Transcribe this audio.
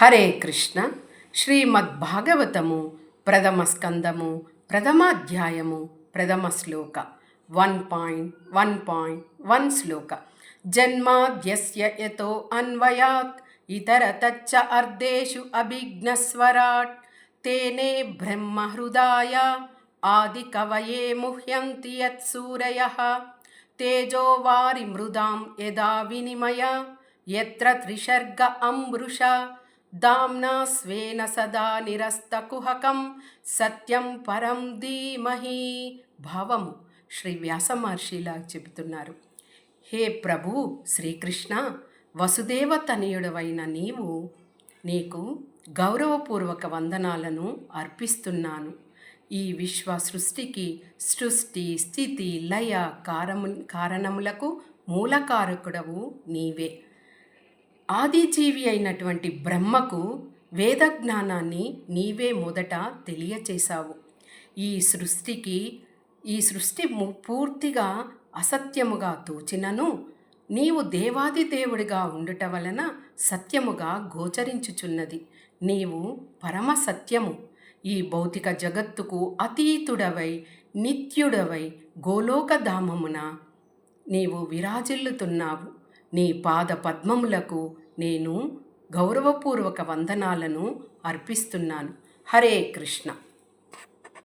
హరే కృష్ణ. శ్రీమద్భాగవతము ప్రథమ స్కందము ప్రథమాధ్యాయము ప్రథమ శ్లోక 1.1 శ్లోక. జన్మాద్యస్య యతో అన్వయాత్ ఇతరతచ్చ అర్ధేషు అభిజ్ఞస్వరాట్ తేనే బ్రహ్మహృదాయ ఆది కవయే ముహ్యంతి యత్సూరయః తేజో వారి మృదాం యదా వినిమయ యత్ర త్రిశర్గ అమృష దామ్నా స్వేన సదా నిరస్తకుహకం సత్యం పరం ధీమహి. భావము శ్రీ వ్యాస మహర్షిలా చెబుతున్నారు. హే ప్రభు శ్రీకృష్ణ, వసుదేవ తనయుడవైన నీకు గౌరవపూర్వక వందనాలను అర్పిస్తున్నాను. ఈ విశ్వ సృష్టికి సృష్టి స్థితి లయ కారణములకు మూలకారకుడవు నీవే. ఆదిజీవి అయినటువంటి బ్రహ్మకు వేద జ్ఞానాన్ని నీవే మొదట తెలియచేశావు. ఈ సృష్టి పూర్తిగా అసత్యముగా తోచినను నీవు దేవాది దేవుడిగా ఉండుట వలన సత్యముగా గోచరించుచున్నది. నీవు పరమ సత్యము. ఈ భౌతిక జగత్తుకు అతీతుడవై నిత్యుడవై గోలోకధామమున నీవు విరాజిల్లుతున్నావు. నీ పాద పద్మములకు నేను గౌరవపూర్వక వందనాలను అర్పిస్తున్నాను. హరే కృష్ణ.